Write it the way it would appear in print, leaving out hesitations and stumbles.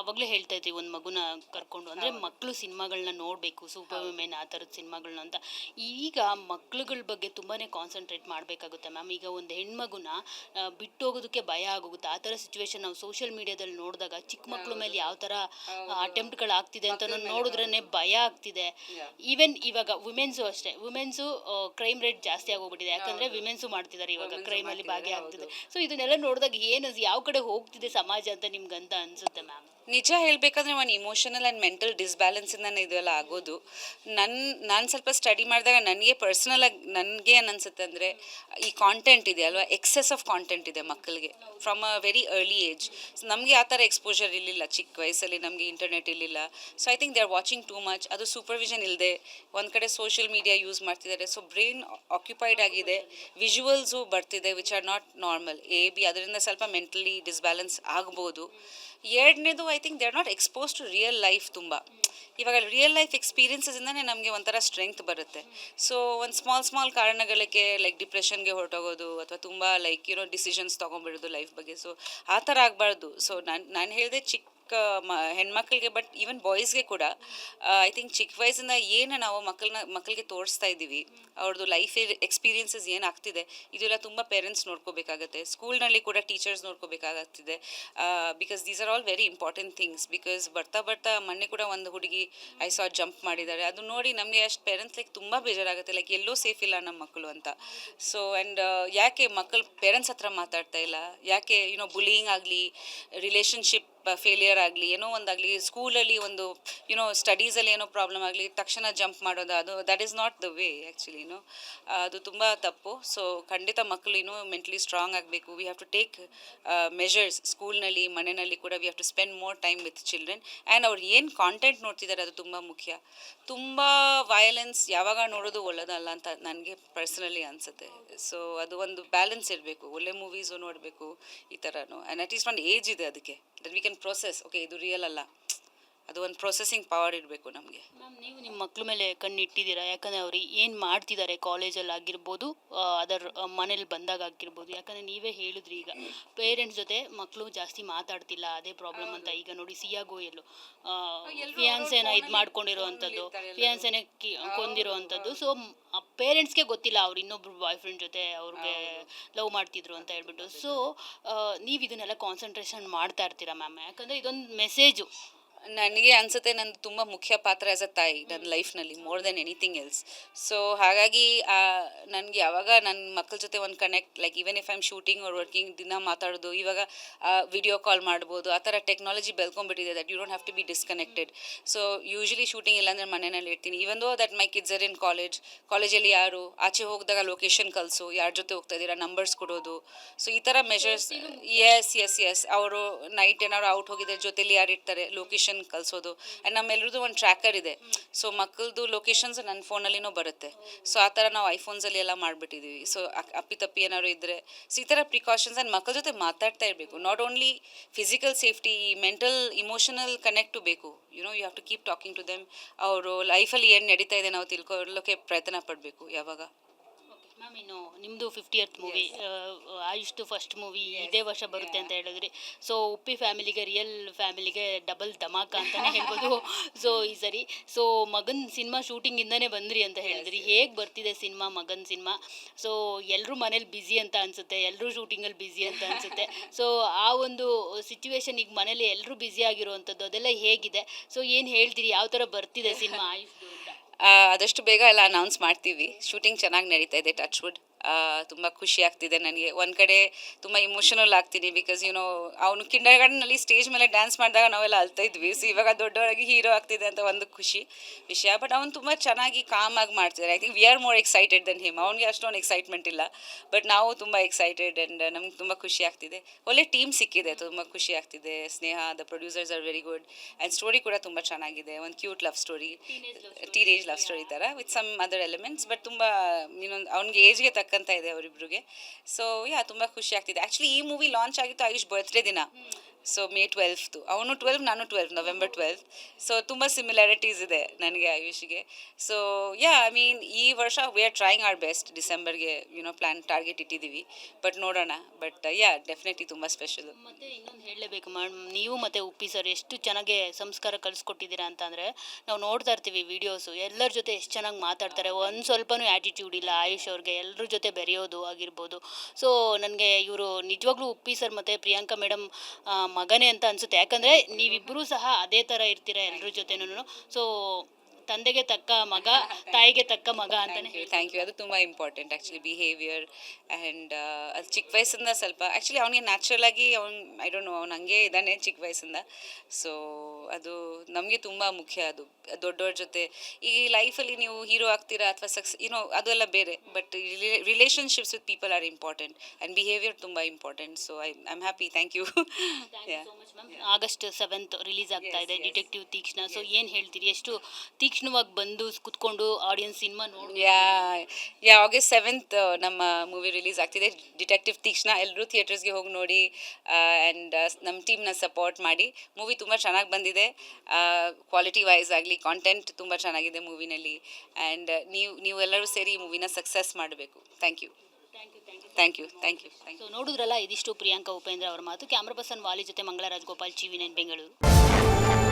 ಅವಾಗಲೇ ಹೇಳ್ತಾ ಇದ್ವಿ ಒಂದು ಮಗುನ ಕರ್ಕೊಂಡು ಅಂದರೆ ಮಕ್ಕಳು ಸಿನಿಮಾಗಳನ್ನ ನೋಡಬೇಕು, ಸೂಪರ್ ವುಮೆನ್ ಆ ಥರದ ಸಿನಿಮಾಗಳನ್ನ ಅಂತ. ಈಗ ಮಕ್ಳುಗಳ ಬಗ್ಗೆ ತುಂಬಾ ಕಾನ್ಸಂಟ್ರೇಟ್ ಮಾಡಬೇಕಾಗುತ್ತೆ ಮ್ಯಾಮ್. ಈಗ ಒಂದು ಹೆಣ್ಮಗುನ ಬಿಟ್ಟು ಹೋಗೋದಕ್ಕೆ ಭಯ ಆಗೋಗುತ್ತೆ. ಆ ಥರ ಸಿಚುವೇಶನ್ ನಾವು ಸೋಷಿಯಲ್ ಮೀಡಿಯಾದಲ್ಲಿ ನೋಡಿದಾಗ ಚಿಕ್ಕ ಮಕ್ಳ ಮೇಲೆ ಯಾವ ಥರ ಅಟೆಂಪ್ಟ್ಗಳಾಗ್ತಿದೆ ಅಂತ ನೋಡಿದ್ರೇ ಭಯ ಆಗ್ತಿದೆ. ಈವನ್ ಇವಾಗ ವುಮೆನ್ಸು ಅಷ್ಟೇ, ವುಮೆನ್ಸು ಕ್ರೈಮ್ ರೇಟ್ ಜಾಸ್ತಿ ಆಗೋಗ್ಬಿಟ್ಟಿದೆ. ಯಾಕಂದರೆ ವಿಮೆನ್ಸು ಮಾಡ್ತಿದ್ದಾರೆ ಇವಾಗ ಕ್ರೈಮಲ್ಲಿ ಭಾಗಿಯಾಗ್ತಿದೆ. ಸೊ ಇದನ್ನೆಲ್ಲ ನೋಡಿದಾಗ ಏನು ಯಾವ ಕಡೆ ಹೋಗ್ತಿದೆ ಸಮಾಜ ಅಂತ ನಿಮ್ಗಂತ ಅನ್ಸುತ್ತೆ ಮ್ಯಾಮ್? ನಿಜ ಹೇಳಬೇಕಂದ್ರೆ ಒಂದು ಇಮೋಷನಲ್ ಆ್ಯಂಡ್ ಮೆಂಟಲ್ ಡಿಸ್ಬ್ಯಾಲೆನ್ಸಿಂದನೇ ಇದೆಲ್ಲ ಆಗೋದು. ನಾನು ಸ್ವಲ್ಪ ಸ್ಟಡಿ ಮಾಡಿದಾಗ ನನಗೆ ಪರ್ಸ್ನಲಾಗಿ ನನಗೆ ಏನು ಅನಿಸುತ್ತೆ ಅಂದರೆ, ಈ ಕಾಂಟೆಂಟ್ ಇದೆ ಅಲ್ವಾ, ಎಕ್ಸೆಸ್ ಆಫ್ ಕಾಂಟೆಂಟ್ ಇದೆ ಮಕ್ಕಳಿಗೆ from a very early age. So ನಮಗೆ ಆ ಥರ ಎಕ್ಸ್ಪೋಜರ್ ಇರಲಿಲ್ಲ ಚಿಕ್ಕ ವಯಸ್ಸಲ್ಲಿ, ನಮಗೆ ಇಂಟರ್ನೆಟ್ ಇರಲಿಲ್ಲ. So I think they are watching too much. ಅದು ಸೂಪರ್ವಿಷನ್ ಇಲ್ಲದೆ ಒಂದು ಕಡೆ ಸೋಷಿಯಲ್ ಮೀಡಿಯಾ ಯೂಸ್ ಮಾಡ್ತಿದ್ದಾರೆ. ಸೊ ಬ್ರೈನ್ ಆಕ್ಯುಪೈಡ್ ಆಗಿದೆ, ವಿಜುವಲ್ಸು ಬರ್ತಿದೆ ವಿಚ್ ಆರ್ ನಾಟ್ ನಾರ್ಮಲ್. ಅದರಿಂದ ಸ್ವಲ್ಪ ಮೆಂಟಲಿ ಡಿಸ್ಬ್ಯಾಲೆನ್ಸ್ ಆಗ್ಬೋದು. ಎರಡನೇದು, I think they are not expose to real life. ತುಂಬ ಇವಾಗ ರಿಯಲ್ ಲೈಫ್ ಎಕ್ಸ್ಪೀರಿಯನ್ಸಸ್ಯಿಂದನೇ ನಮಗೆ ಒಂಥರ ಸ್ಟ್ರೆಂತ್ ಬರುತ್ತೆ. ಸೊ ಒಂದು ಸ್ಮಾಲ್ ಕಾರಣಗಳಿಗೆ ಲೈಕ್ ಡಿಪ್ರೆಷನ್ಗೆ ಹೊರಟೋಗೋದು ಅಥವಾ ತುಂಬ ಲೈಕ್ ಡಿಸಿಷನ್ಸ್ ತೊಗೊಂಡ್ಬಿಡೋದು ಲೈಫ್ ಬಗ್ಗೆ. ಸೊ ಆ ಥರ ಆಗಬಾರ್ದು. ಸೊ ನಾನು ಹೇಳಿದೆ ಚಿಕ್ಕ ಹೆಣ್ಮಕ್ಳಿಗೆ, ಬಟ್ ಈವನ್ ಬಾಯ್ಸ್ಗೆ ಕೂಡ ಐ ಥಿಂಕ್ ಚಿಕ್ಕ ವಯಸ್ಸಿಂದ ಏನು ನಾವು ಮಕ್ಕಳಿಗೆ ತೋರಿಸ್ತಾ ಇದ್ದೀವಿ, ಅವ್ರದ್ದು ಲೈಫ್ ಎಕ್ಸ್ಪೀರಿಯನ್ಸಸ್ ಏನಾಗ್ತಿದೆ, ಇದೆಲ್ಲ ತುಂಬ ಪೇರೆಂಟ್ಸ್ ನೋಡ್ಕೋಬೇಕಾಗತ್ತೆ. ಸ್ಕೂಲ್ನಲ್ಲಿ ಕೂಡ ಟೀಚರ್ಸ್ ನೋಡ್ಕೋಬೇಕಾಗ್ತಿದೆ. Because these are all very important things. Because ಬರ್ತಾ ಮೊನ್ನೆ ಕೂಡ ಒಂದು ಹುಡುಗಿ ಐ ಸಾ ಜಂಪ್ ಮಾಡಿದ್ದಾರೆ. ಅದು ನೋಡಿ ನಮಗೆ ಅಷ್ಟು ಪೇರೆಂಟ್ಸ್ ಲೈಕ್ ತುಂಬ ಬೇಜಾರಾಗುತ್ತೆ, ಲೈಕ್ ಎಲ್ಲೂ ಸೇಫ್ ಇಲ್ಲ ನಮ್ಮ ಮಕ್ಕಳು ಅಂತ. ಸೊ ಆ್ಯಂಡ್ ಯಾಕೆ ಮಕ್ಕಳು ಪೇರೆಂಟ್ಸ್ ಹತ್ರ ಮಾತಾಡ್ತಾ ಇಲ್ಲ, ಯಾಕೆ ಬುಲಿಯಿಂಗ್ ಆಗಲಿ, ರಿಲೇಷನ್ಶಿಪ್ ಫೇಲಿಯರ್ ಆಗಲಿ, ಏನೋ ಒಂದಾಗಲಿ, ಸ್ಕೂಲಲ್ಲಿ ಒಂದು ಸ್ಟಡೀಸಲ್ಲಿ ಏನೋ ಪ್ರಾಬ್ಲಮ್ ಆಗಲಿ, ತಕ್ಷಣ ಜಂಪ್ ಮಾಡೋದು, ಅದು that is not the way actually. ಅದು ತುಂಬ ತಪ್ಪು. ಸೊ ಖಂಡಿತ ಮಕ್ಕಳು ಮೆಂಟಲಿ ಸ್ಟ್ರಾಂಗ್ ಆಗಬೇಕು. We have to take measures. ಸ್ಕೂಲ್ನಲ್ಲಿ, ಮನೆಯಲ್ಲಿ ಕೂಡ we have to spend more time with children. And ಅವ್ರು ಏನು ಕಾಂಟೆಂಟ್ ನೋಡ್ತಿದ್ದಾರೆ ಅದು ತುಂಬ ಮುಖ್ಯ. ತುಂಬ ವಯಲೆನ್ಸ್ ಯಾವಾಗ ನೋಡೋದು ಒಳ್ಳೆಯದಲ್ಲ ಅಂತ ನನಗೆ ಪರ್ಸನಲಿ ಅನಿಸುತ್ತೆ. ಸೊ ಅದು ಒಂದು ಬ್ಯಾಲೆನ್ಸ್ ಇರಬೇಕು. ಒಳ್ಳೆ ಮೂವೀಸು ನೋಡಬೇಕು ಈ ಥರನೂ. ಆ್ಯಂಡ್ ಅಟ್ಲೀಸ್ಟ್ ಒಂದು ಏಜ್ ಇದೆ ಅದಕ್ಕೆ, that we can process. Okay, ಇದು ರಿಯಲ್ ಅಲ್ಲ, ಅದು ಒಂದು ಪ್ರೊಸೆಸಿಂಗ್ ಪವರ್ ಇರಬೇಕು ನಮಗೆ. ಮ್ಯಾಮ್, ನೀವು ನಿಮ್ಮ ಮಕ್ಳ ಮೇಲೆ ಕಣ್ಣಿಟ್ಟಿದ್ದೀರಾ? ಯಾಕಂದರೆ ಅವ್ರು ಏನು ಮಾಡ್ತಿದ್ದಾರೆ ಕಾಲೇಜಲ್ಲಿ ಆಗಿರ್ಬೋದು, ಅದರ ಮನೇಲಿ ಬಂದಾಗ ಆಗಿರ್ಬೋದು. ಯಾಕಂದರೆ ನೀವೇ ಹೇಳಿದ್ರಿ, ಈಗ ಪೇರೆಂಟ್ಸ್ ಜೊತೆ ಮಕ್ಕಳು ಜಾಸ್ತಿ ಮಾತಾಡ್ತಿಲ್ಲ, ಅದೇ ಪ್ರಾಬ್ಲಮ್ ಅಂತ. ಈಗ ನೋಡಿ, ಸಿಯಾ ಗೋಯಲ್ ಫಿಯಾನ್ಸೆನ ಇದು ಮಾಡ್ಕೊಂಡಿರೋ ಅಂಥದ್ದು, ಫಿಯಾನ್ಸೆನೆ ಕೊಂದಿರೋ ಅಂಥದ್ದು. ಸೊ ಪೇರೆಂಟ್ಸ್ಗೆ ಗೊತ್ತಿಲ್ಲ ಅವ್ರು ಇನ್ನೊಬ್ರು ಬಾಯ್ ಫ್ರೆಂಡ್ ಜೊತೆ ಅವ್ರಿಗೆ ಲವ್ ಮಾಡ್ತಿದ್ರು ಅಂತ ಹೇಳ್ಬಿಟ್ಟು. ಸೊ ನೀವು ಇದನ್ನೆಲ್ಲ ಕಾನ್ಸಂಟ್ರೇಷನ್ ಮಾಡ್ತಾ ಇರ್ತೀರಾ ಮ್ಯಾಮ್? ಯಾಕಂದರೆ ಇದೊಂದು ಮೆಸೇಜು. ನನಗೆ ಅನಿಸುತ್ತೆ ನಂದು ತುಂಬ ಮುಖ್ಯ ಪಾತ್ರ ಆ್ಯಸ್ ಅ ತಾಯಿ ನನ್ನ ಲೈಫ್ನಲ್ಲಿ, more than anything else. So ಹಾಗಾಗಿ ನನಗೆ ಯಾವಾಗ ನನ್ನ ಮಕ್ಕಳ ಜೊತೆ ಒಂದು connect, like even if I am shooting or working, ದಿನ ಮಾತಾಡೋದು, ಇವಾಗ ವಿಡಿಯೋ ಕಾಲ್ ಮಾಡ್ಬೋದು, ಆ ಥರ ಟೆಕ್ನಾಲಜಿ ಬೆಳ್ಕೊಂಡ್ಬಿಟ್ಟಿದೆ that you don't have to be disconnected. So usually shooting ಇಲ್ಲಾಂದರೆ ಮನೆಯಲ್ಲಿ ಇರ್ತೀನಿ. Even though that my kids are in ಕಾಲೇಜಲ್ಲಿ ಯಾರು ಆಚೆ ಹೋಗಿದಾಗ ಲೊಕೇಶನ್ ಕಳಿಸು, ಯಾರ ಜೊತೆ ಹೋಗ್ತಾ ಇದ್ದೀರಾ, ನಂಬರ್ಸ್ ಕೊಡೋದು. ಸೊ ಈ ಥರ ಮೆಷರ್ಸ್. ಎಸ್ ಅವರು ನೈಟ್ ಏನಾದ್ರು ಔಟ್ ಹೋಗಿದ್ರೆ ಜೊತೆಲಿ ಯಾರು ಇರ್ತಾರೆ, ಲೊಕೇಶನ್ ಕಳಿಸೋದು. ಆ್ಯಂಡ್ ನಮ್ಮೆಲ್ಲರದು ಒಂದು ಟ್ರ್ಯಾಕರ್ ಇದೆ. ಸೊ ಮಕ್ಕಳದು ಲೊಕೇಶನ್ಸ್ ನನ್ನ ಫೋನಲ್ಲಿನೂ ಬರುತ್ತೆ. ಸೊ ಆ ಥರ ನಾವು ಐಫೋನ್ಸಲ್ಲಿ ಎಲ್ಲ ಮಾಡಿಬಿಟ್ಟಿದ್ದೀವಿ. ಸೊ ಅಪ್ಪಿತಪ್ಪಿ ಏನಾದ್ರು ಇದ್ದರೆ, ಸೊ ಈ ಥರ ಪ್ರಿಕಾಷನ್ಸ್. ಆ್ಯಂಡ್ ಮಕ್ಕಳ ಜೊತೆ ಮಾತಾಡ್ತಾ ಇರಬೇಕು. Not only physical safety, mental emotional connect ಬೇಕು. You have to keep talking to them. ಅವರು ಲೈಫಲ್ಲಿ ಏನು ನಡೀತಾ ಇದೆ ನಾವು ತಿಳ್ಕೊಳ್ಳೋಕ್ಕೆ ಪ್ರಯತ್ನ ಪಡಬೇಕು ಯಾವಾಗ. ಮ್ಯಾಮ್, ಇನ್ನು ನಿಮ್ಮದು 50th ಮೂವಿ, ಆಯುಷ್ದು ಫಸ್ಟ್ ಮೂವಿ ಇದೇ ವರ್ಷ ಬರುತ್ತೆ ಅಂತ ಹೇಳಿದ್ರಿ. ಸೊ ಉಪ್ಪಿ ಫ್ಯಾಮಿಲಿಗೆ, ರಿಯಲ್ ಫ್ಯಾಮಿಲಿಗೆ ಡಬಲ್ ಧಮಾಕ ಅಂತಲೇ ಹೇಳ್ಬೋದು. ಸೊ ಈ ಸರಿ ಮಗನ ಸಿನಿಮಾ ಶೂಟಿಂಗಿಂದನೇ ಬಂದ್ರಿ ಅಂತ ಹೇಳಿದ್ರಿ. ಹೇಗೆ ಬರ್ತಿದೆ ಸಿನಿಮಾ, ಮಗನ ಸಿನಿಮಾ? ಸೊ ಎಲ್ಲರೂ ಮನೇಲಿ ಬ್ಯುಸಿ ಅಂತ ಅನಿಸುತ್ತೆ, ಎಲ್ಲರೂ ಶೂಟಿಂಗಲ್ಲಿ ಬ್ಯುಸಿ ಅಂತ ಅನಿಸುತ್ತೆ. ಸೊ ಆ ಒಂದು ಸಿಚುವೇಶನ್, ಈಗ ಮನೇಲಿ ಎಲ್ಲರೂ ಬ್ಯುಸಿ ಆಗಿರುವಂಥದ್ದು, ಅದೆಲ್ಲ ಹೇಗಿದೆ? ಸೊ ಏನು ಹೇಳ್ತೀರಿ, ಯಾವ ಥರ ಬರ್ತಿದೆ ಸಿನಿಮಾ ಆಯುಷ್ದು ಅಂತ? ಆದಷ್ಟು ಬೇಗ ಎಲ್ಲ ಅನೌನ್ಸ್ ಮಾಡ್ತೀವಿ. ಶೂಟಿಂಗ್ ಚೆನ್ನಾಗಿ ನಡೀತಾ ಇದೆ, ಟಚ್ ವುಡ್. ತುಂಬ ಖುಷಿ ಆಗ್ತಿದೆ ನನಗೆ. ಒಂದು ಕಡೆ ತುಂಬ ಇಮೋಷನಲ್ ಆಗ್ತೀನಿ, ಬಿಕಾಸ್ ಅವನು ಕಿಂಡರ್ ಗಾರ್ಡನಲ್ಲಿ ಸ್ಟೇಜ್ ಮೇಲೆ ಡ್ಯಾನ್ಸ್ ಮಾಡಿದಾಗ ನಾವೆಲ್ಲ ಅಳ್ತಾ ಇದ್ವಿ. ಸೊ ಇವಾಗ ದೊಡ್ಡವರಾಗಿ ಹೀರೋ ಆಗ್ತಿದೆ ಅಂತ ಒಂದು ಖುಷಿ ವಿಷಯ. ಬಟ್ ಅವ್ನು ತುಂಬ ಚೆನ್ನಾಗಿ ಕಾಮಾಗಿ ಮಾಡ್ತಿದ್ದಾರೆ. I think we are more excited than him. ಅವ್ನಿಗೆ ಅಷ್ಟೊಂದು ಎಕ್ಸೈಟ್ಮೆಂಟ್ ಇಲ್ಲ, ಬಟ್ ನಾವು ತುಂಬ ಎಕ್ಸೈಟೆಡ್. ಆ್ಯಂಡ್ ನಮ್ಗೆ ತುಂಬ ಖುಷಿ ಆಗ್ತಿದೆ. ಒಳ್ಳೆ ಟೀಮ್ ಸಿಕ್ಕಿದೆ, ತುಂಬ ಖುಷಿ ಆಗ್ತಿದೆ. Sneha, the producers are very good. And story ಕೂಡ ತುಂಬ ಚೆನ್ನಾಗಿದೆ. ಒಂದು cute love story, teenage love story ಥರ with some other elements. But ತುಂಬ ಅವ್ನಿಗೆ ಏಜ್ಗೆ ತಕ್ಕಂತ ಇದೆ ಅವರಿಬ್ರಿಗೆ. ಸೊ ತುಂಬ ಖುಷಿ ಆಗ್ತಿದೆ. ಆ್ಯಕ್ಚುಲಿ ಈ ಮೂವಿ ಲಾಂಚ್ ಆಗಿತ್ತು ಆಯುಷ್ ಬರ್ತ್ಡೇ ದಿನ. ಸೊ ಮೇ 12th ಅವನು 12 ನಾನು 12 ನವೆಂಬರ್ 12. ಸೊ ತುಂಬ ಸಿಮಿಲಾರಿಟೀಸ್ ಇದೆ ನನಗೆ ಆಯುಷ್ಗೆ. ಸೊ ಯಾ ಐ ಮೀನ್ ಈ ವರ್ಷ we are trying our best ಡಿಸೆಂಬರ್ಗೆ ಪ್ಲ್ಯಾನ್ ಟಾರ್ಗೆಟ್ ಇಟ್ಟಿದ್ದೀವಿ, ಬಟ್ ನೋಡೋಣ. ಬಟ್ ಯಾ ಡೆಫಿನೆಟ್ಲಿ ತುಂಬ ಸ್ಪೆಷಲು. ಮತ್ತೆ ಇನ್ನೊಂದು ಹೇಳಲೇಬೇಕು ಮೇಡಮ್, ನೀವು ಮತ್ತು ಉಪ್ಪಿ ಸರ್ ಎಷ್ಟು ಚೆನ್ನಾಗಿ ಸಂಸ್ಕಾರ ಕಲಿಸ್ಕೊಟ್ಟಿದ್ದೀರಾ ಅಂತಂದರೆ ನಾವು ನೋಡ್ತಾ ಇರ್ತೀವಿ ವೀಡಿಯೋಸು, ಎಲ್ಲರ ಜೊತೆ ಎಷ್ಟು ಚೆನ್ನಾಗಿ ಮಾತಾಡ್ತಾರೆ, ಒಂದು ಸ್ವಲ್ಪನೂ ಆ್ಯಟಿಟ್ಯೂಡ್ ಇಲ್ಲ ಆಯುಷ್ ಅವ್ರಿಗೆ, ಎಲ್ಲರ ಜೊತೆ ಬೆರೆಯೋದು ಆಗಿರ್ಬೋದು. ಸೊ ನನಗೆ ಇವರು ನಿಜವಾಗ್ಲೂ ಉಪ್ಪಿ ಸರ್ ಮತ್ತು ಪ್ರಿಯಾಂಕಾ ಮೇಡಮ್ ಮಗನೇ ಅಂತ ಅನಿಸುತ್ತೆ. ಯಾಕಂದರೆ ನೀವಿಬ್ಬರೂ ಸಹ ಅದೇ ಥರ ಇರ್ತೀರ ಎಲ್ಲರ ಜೊತೆನೂ. ಸೊ ತಂದೆಗೆ ತಕ್ಕ ಮಗ, ತಾಯಿಗೆ ತಕ್ಕ ಮಗ ಅಂತಲೇ ಥ್ಯಾಂಕ್ ಯು. ಅದು ತುಂಬ ಇಂಪಾರ್ಟೆಂಟ್ ಆ್ಯಕ್ಚುಲಿ ಬಿಹೇವಿಯರ್. ಆ್ಯಂಡ್ ಅದು ಚಿಕ್ಕ ವಯಸ್ಸಿಂದ ಸ್ವಲ್ಪ ಆ್ಯಕ್ಚುಲಿ ಅವನಿಗೆ ನ್ಯಾಚುರಲ್ ಆಗಿ ಐ ಡೋಂಟ್ ನೋ, ಅವ್ನು ಹಂಗೆ ಇದ್ದಾನೆ ಚಿಕ್ಕ ವಯಸ್ಸಿಂದ. ಸೊ ಅದು ನಮಗೆ ತುಂಬ ಮುಖ್ಯ. ಅದು ದೊಡ್ಡವ್ರ ಜೊತೆ ಈ ಲೈಫಲ್ಲಿ ನೀವು ಹೀರೋ ಆಗ್ತೀರಾ ಅಥವಾ ಅದೆಲ್ಲ ಬೇರೆ, but relationships with people are important and behaviour ತುಂಬ important. So I am happy. Thank you. August 7th release ಆಗ್ತಾ ಇದೆ ಡಿಟೆಕ್ಟಿವ್ ತೀಕ್ಷ್ಣ. ಸೊ ಏನು ಹೇಳ್ತೀರಿ, ಎಷ್ಟು ತೀಕ್ಷ್ಣವಾಗಿ ಬಂದು ಕುತ್ಕೊಂಡು ಆಡಿಯನ್ಸ್ ಸಿನಿಮಾ ನೋಡಿ? ಯಾ ಆಗಸ್ಟ್ 7th ನಮ್ಮ ಮೂವಿ ರಿಲೀಸ್ ಆಗ್ತಿದೆ ಡಿಟೆಕ್ಟಿವ್ ತೀಕ್ಷ್ಣ. ಎಲ್ಲರೂ ಥಿಯೇಟರ್ಸ್ಗೆ ಹೋಗಿ ನೋಡಿ ಆ್ಯಂಡ್ ನಮ್ಮ ಟೀಮ್ನ ಸಪೋರ್ಟ್ ಮಾಡಿ. ಮೂವಿ ತುಂಬ ಚೆನ್ನಾಗಿ ಬಂದಿದೆ, ಕ್ವಾಲಿಟಿ ವೈಸ್ ಆಗಲಿ ಕಾಂಟೆಂಟ್ ತುಂಬ ಚೆನ್ನಾಗಿದೆ ಮೂವಿನಲ್ಲಿ. ಆ್ಯಂಡ್ ನೀವೆಲ್ಲರೂ ಸೇರಿ ಈ ಮೂವಿನ ಸಕ್ಸಸ್ ಮಾಡಬೇಕು. Thank you. Thank you. Thank you. So ನೋಡಿದ್ರಲ್ಲ, ಇದಿಷ್ಟು ಪ್ರಿಯಾಂಕಾ ಉಪೇಂದ್ರ ಅವರ ಮಾತು. ಕ್ಯಾಮ್ರಾ ಪರ್ಸನ್ ವಾಲಿ ಜೊತೆ ಮಂಗಳರಾಜ್ ಗೋಪಾಲ್, TV9 ಬೆಂಗಳೂರು.